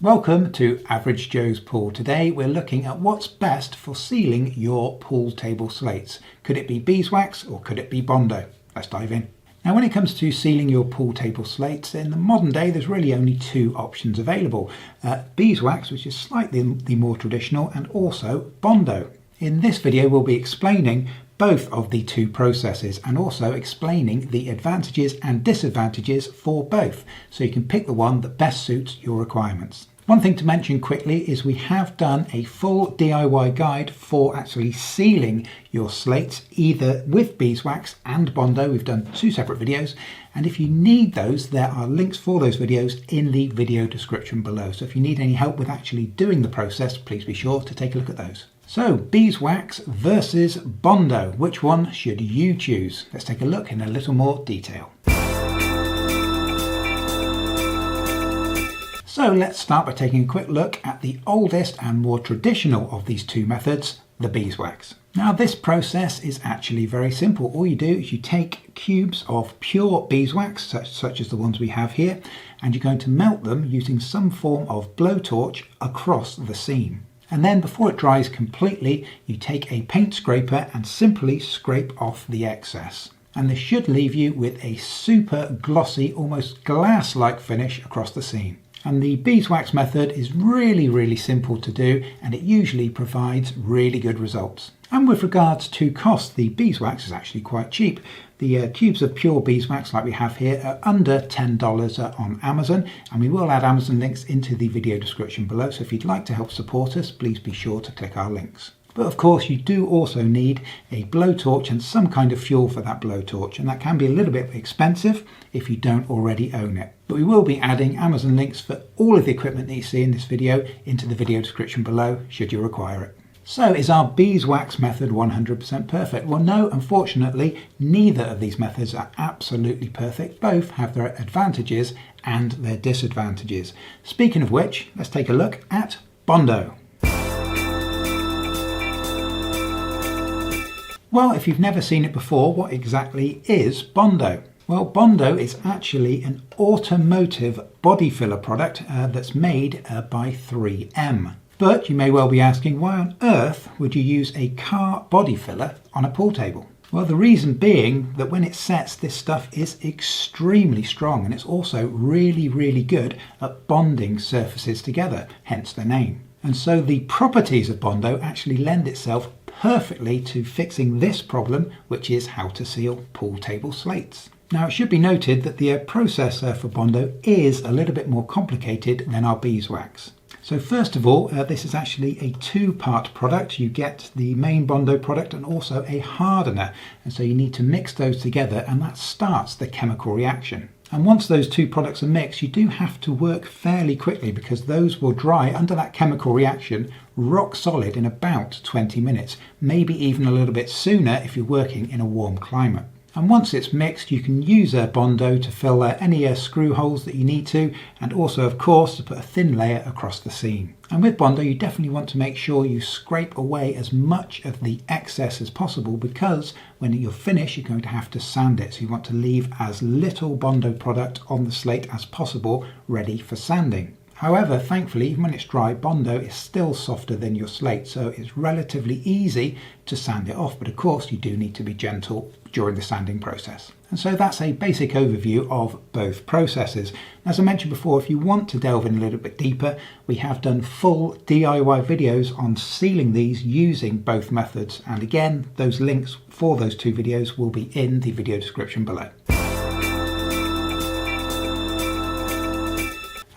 Welcome to Average Joe's Pool. Today we're looking at what's best for sealing your pool table slates. Could it be beeswax or could it be Bondo? Let's dive in. Now when it comes to sealing your pool table slates, in the modern day there's really only two options available. Beeswax, which is slightly the more traditional, and also Bondo. In this video we'll be explaining both of the two processes and also explaining the advantages and disadvantages for both, so you can pick the one that best suits your requirements. One thing to mention quickly is we have done a full DIY guide for actually sealing your slates, either with beeswax and Bondo. We've done two separate videos, and if you need those, there are links for those videos in the video description below. So if you need any help with actually doing the process, please be sure to take a look at those. So, beeswax versus Bondo, which one should you choose? Let's take a look in a little more detail. So let's start by taking a quick look at the oldest and more traditional of these two methods, the beeswax. Now this process is actually very simple. All you do is you take cubes of pure beeswax, such as the ones we have here, and you're going to melt them using some form of blowtorch across the seam. And then before it dries completely, you take a paint scraper and simply scrape off the excess. And this should leave you with a super glossy, almost glass-like finish across the seam. And the beeswax method is really simple to do, and it usually provides really good results. And with regards to cost, the beeswax is actually quite cheap. The cubes of pure beeswax like we have here are under $10 on Amazon, and we will add Amazon links into the video description below, so if you'd like to help support us, please be sure to click our links. But of course you do also need a blowtorch and some kind of fuel for that blowtorch, and that can be a little bit expensive if you don't already own it. But we will be adding Amazon links for all of the equipment that you see in this video into the video description below should you require it. So is our beeswax method 100% perfect? Well no, unfortunately neither of these methods are absolutely perfect. Both have their advantages and their disadvantages. Speaking of which, let's take a look at Bondo. Well, if you've never seen it before, what exactly is Bondo? Well, Bondo is actually an automotive body filler product that's made by 3M. But you may well be asking, why on earth would you use a car body filler on a pool table? Well, the reason being that when it sets, this stuff is extremely strong, and it's also really good at bonding surfaces together, hence the name. And so the properties of Bondo actually lend itself perfectly to fixing this problem, which is how to seal pool table slates. Now it should be noted that the process for Bondo is a little bit more complicated than our beeswax. So first of all, this is actually a two-part product. You get the main Bondo product and also a hardener, and so you need to mix those together, and that starts the chemical reaction. And once those two products are mixed, you do have to work fairly quickly because those will dry under that chemical reaction rock solid in about 20 minutes, maybe even a little bit sooner if you're working in a warm climate. And once it's mixed, you can use Bondo to fill any screw holes that you need to, and also of course to put a thin layer across the seam. And with Bondo you definitely want to make sure you scrape away as much of the excess as possible, because when you're finished you're going to have to sand it, so you want to leave as little Bondo product on the slate as possible ready for sanding. However, thankfully, even when it's dry, Bondo is still softer than your slate, so it's relatively easy to sand it off, but of course you do need to be gentle during the sanding process. And so that's a basic overview of both processes. As I mentioned before, if you want to delve in a little bit deeper, we have done full DIY videos on sealing these using both methods, and again, those links for those two videos will be in the video description below.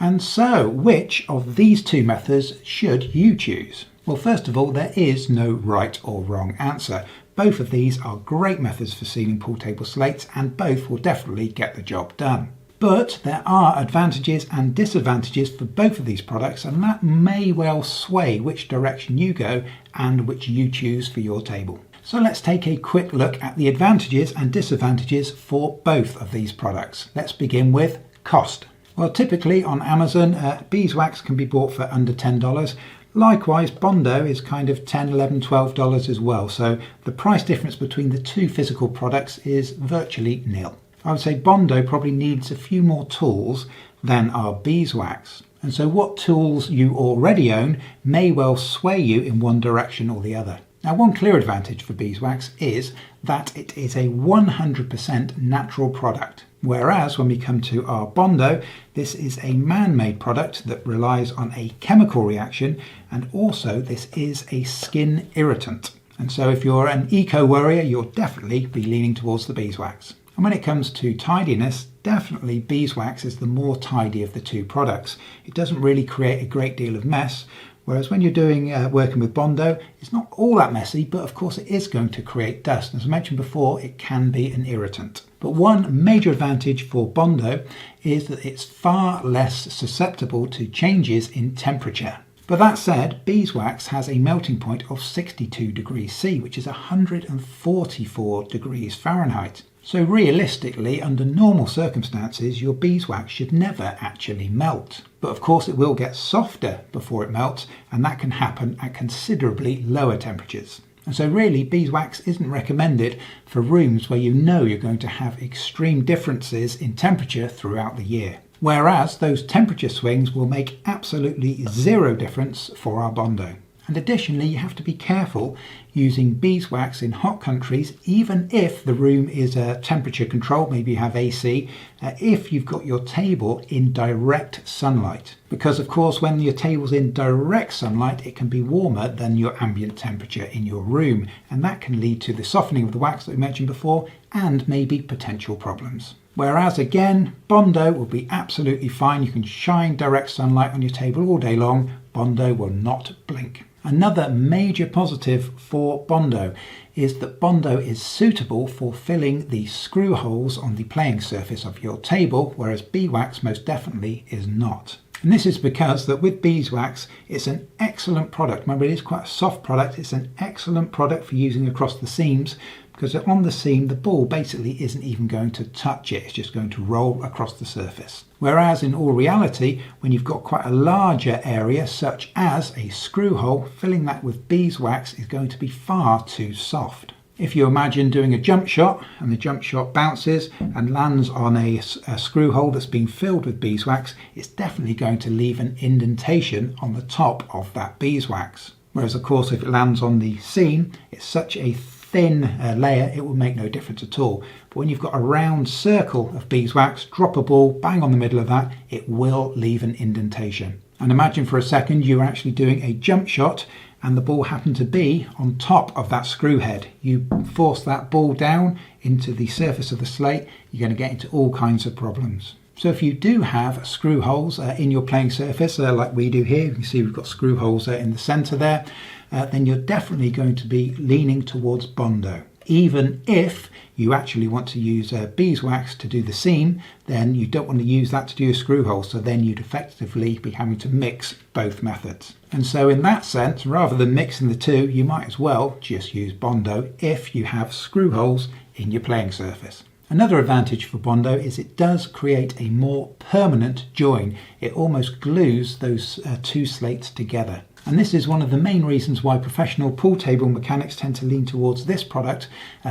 And so, which of these two methods should you choose? Well, first of all, there is no right or wrong answer. Both of these are great methods for sealing pool table slates, and both will definitely get the job done. But there are advantages and disadvantages for both of these products, and that may well sway which direction you go and which you choose for your table. So let's take a quick look at the advantages and disadvantages for both of these products. Let's begin with cost. Well, typically on Amazon, beeswax can be bought for under $10. Likewise, Bondo is kind of $10, $11, $12 as well. So the price difference between the two physical products is virtually nil. I would say Bondo probably needs a few more tools than our beeswax. And so what tools you already own may well sway you in one direction or the other. Now, one clear advantage for beeswax is that it is a 100% natural product. Whereas when we come to our Bondo, this is a man-made product that relies on a chemical reaction, and also this is a skin irritant. And so if you're an eco-warrior, you'll definitely be leaning towards the beeswax. And when it comes to tidiness, definitely beeswax is the more tidy of the two products. It doesn't really create a great deal of mess, whereas when you're doing working with Bondo, it's not all that messy, but of course it is going to create dust. As I mentioned before, it can be an irritant. But one major advantage for Bondo is that it's far less susceptible to changes in temperature. But that said, beeswax has a melting point of 62 degrees C, which is 144 degrees Fahrenheit. So realistically, under normal circumstances, your beeswax should never actually melt. But of course it will get softer before it melts, and that can happen at considerably lower temperatures. And so really, beeswax isn't recommended for rooms where you know you're going to have extreme differences in temperature throughout the year. Whereas those temperature swings will make absolutely zero difference for our Bondo. And additionally, you have to be careful using beeswax in hot countries, even if the room is temperature controlled, maybe you have AC, if you've got your table in direct sunlight. Because of course, when your table's in direct sunlight, it can be warmer than your ambient temperature in your room. And that can lead to the softening of the wax that we mentioned before, and maybe potential problems. Whereas again, Bondo will be absolutely fine. You can shine direct sunlight on your table all day long. Bondo will not blink. Another major positive for Bondo is that Bondo is suitable for filling the screw holes on the playing surface of your table, whereas beeswax most definitely is not. And this is because that with beeswax, it's an excellent product. Remember, it is quite a soft product. It's an excellent product for using across the seams, because on the seam, the ball basically isn't even going to touch it. It's just going to roll across the surface. Whereas in all reality, when you've got quite a larger area, such as a screw hole, filling that with beeswax is going to be far too soft. If you imagine doing a jump shot and the jump shot bounces and lands on a screw hole that's been filled with beeswax, it's definitely going to leave an indentation on the top of that beeswax. Whereas of course, if it lands on the seam, it's such a thin layer, it will make no difference at all. But when you've got a round circle of beeswax, drop a ball bang on the middle of that, it will leave an indentation. And imagine for a second you're actually doing a jump shot and the ball happened to be on top of that screw head. You force that ball down into the surface of the slate, you're going to get into all kinds of problems. So if you do have screw holes in your playing surface, like we do here, you can see we've got screw holes in the center there, then you're definitely going to be leaning towards Bondo. Even if you actually want to use beeswax to do the seam, then you don't want to use that to do a screw hole, so then you'd effectively be having to mix both methods. And so in that sense, rather than mixing the two, you might as well just use Bondo if you have screw holes in your playing surface. Another advantage for Bondo is it does create a more permanent join. It almost glues those two slates together. And this is one of the main reasons why professional pool table mechanics tend to lean towards this product,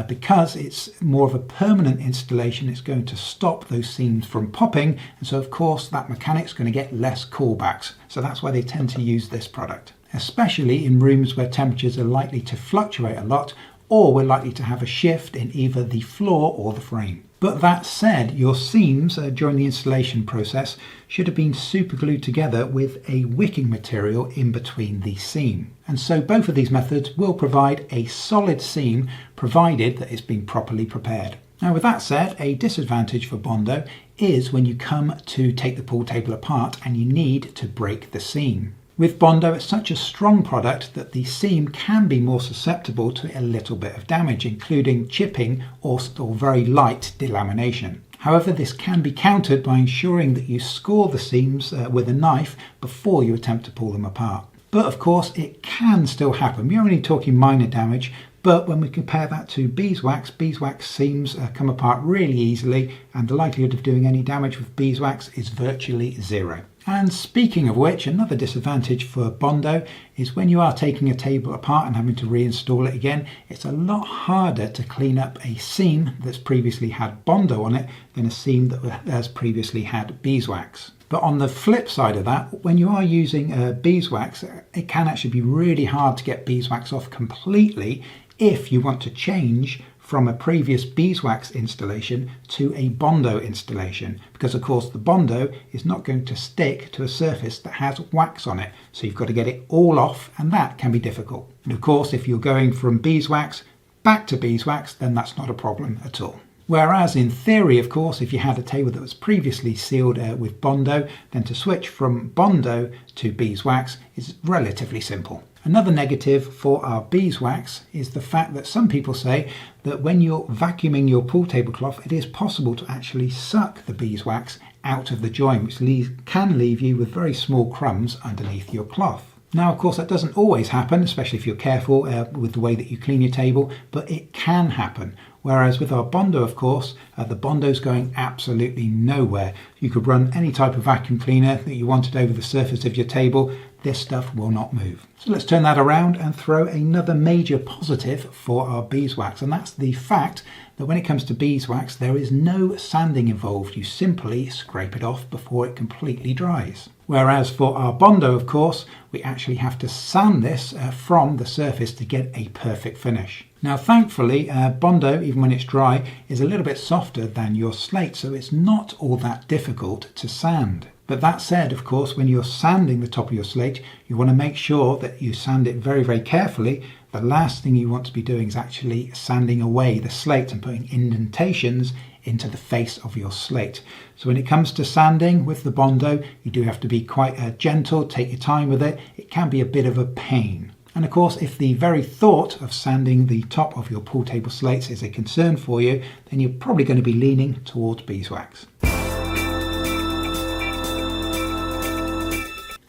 because it's more of a permanent installation. It's going to stop those seams from popping, and so of course that mechanic's going to get less callbacks. So that's why they tend to use this product, especially in rooms where temperatures are likely to fluctuate a lot, or we're likely to have a shift in either the floor or the frame. But that said, your seams during the installation process should have been super glued together with a wicking material in between the seam. And so both of these methods will provide a solid seam, provided that it's been properly prepared. Now with that said, a disadvantage for Bondo is when you come to take the pool table apart and you need to break the seam. With Bondo, it's such a strong product that the seam can be more susceptible to a little bit of damage, including chipping or very light delamination. However, this can be countered by ensuring that you score the seams with a knife before you attempt to pull them apart. But of course, it can still happen. We're only talking minor damage, but when we compare that to beeswax, beeswax seams come apart really easily, and the likelihood of doing any damage with beeswax is virtually zero. And speaking of which, another disadvantage for Bondo is when you are taking a table apart and having to reinstall it again, it's a lot harder to clean up a seam that's previously had Bondo on it than a seam that has previously had beeswax. But on the flip side of that, when you are using beeswax, it can actually be really hard to get beeswax off completely if you want to change from a previous beeswax installation to a Bondo installation, because of course the Bondo is not going to stick to a surface that has wax on it, so you've got to get it all off, and that can be difficult. And of course, if you're going from beeswax back to beeswax, then that's not a problem at all. Whereas in theory, of course, if you had a table that was previously sealed with Bondo, then to switch from Bondo to beeswax is relatively simple. Another negative for our beeswax is the fact that some people say that when you're vacuuming your pool tablecloth, it is possible to actually suck the beeswax out of the join, which can leave you with very small crumbs underneath your cloth. Now, of course, that doesn't always happen, especially if you're careful with the way that you clean your table, but it can happen. Whereas with our Bondo, of course, the Bondo's going absolutely nowhere. You could run any type of vacuum cleaner that you wanted over the surface of your table. This stuff will not move. So let's turn that around and throw another major positive for our beeswax, and that's the fact that when it comes to beeswax, there is no sanding involved. You simply scrape it off before it completely dries. Whereas for our Bondo, of course, we actually have to sand this from the surface to get a perfect finish. Now, thankfully, Bondo, even when it's dry, is a little bit softer than your slate, so it's not all that difficult to sand. But that said, of course, when you're sanding the top of your slate, you want to make sure that you sand it very, very carefully. The last thing you want to be doing is actually sanding away the slate and putting indentations into the face of your slate. So when it comes to sanding with the Bondo, you do have to be quite gentle, take your time with it. It can be a bit of a pain. And of course, if the very thought of sanding the top of your pool table slates is a concern for you, then you're probably going to be leaning towards beeswax.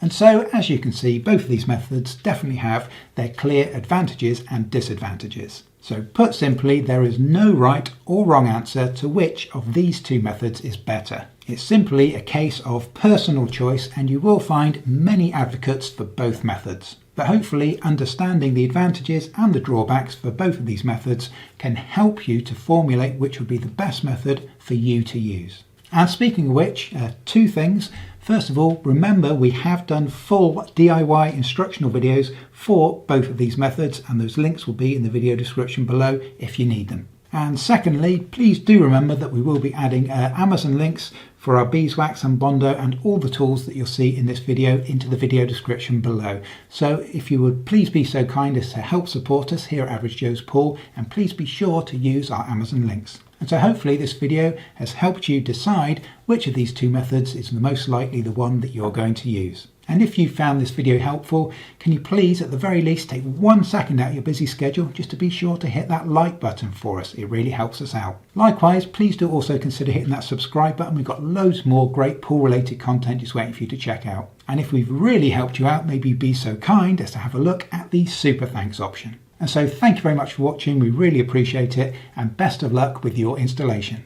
And so, as you can see, both of these methods definitely have their clear advantages and disadvantages. So put simply, there is no right or wrong answer to which of these two methods is better. It's simply a case of personal choice, and you will find many advocates for both methods. But hopefully understanding the advantages and the drawbacks for both of these methods can help you to formulate which would be the best method for you to use. And speaking of which, two things. First of all, remember we have done full DIY instructional videos for both of these methods, and those links will be in the video description below if you need them. And secondly, please do remember that we will be adding Amazon links for our beeswax and Bondo and all the tools that you'll see in this video into the video description below. So if you would please be so kind as to help support us here at Average Joe's Pool, and please be sure to use our Amazon links. And so hopefully this video has helped you decide which of these two methods is the most likely the one that you're going to use. And if you found this video helpful, can you please at the very least take 1 second out of your busy schedule just to be sure to hit that like button for us. It really helps us out. Likewise, please do also consider hitting that subscribe button. We've got loads more great pool related content just waiting for you to check out. And if we've really helped you out, maybe be so kind as to have a look at the super thanks option. And so thank you very much for watching. We really appreciate it, and best of luck with your installation.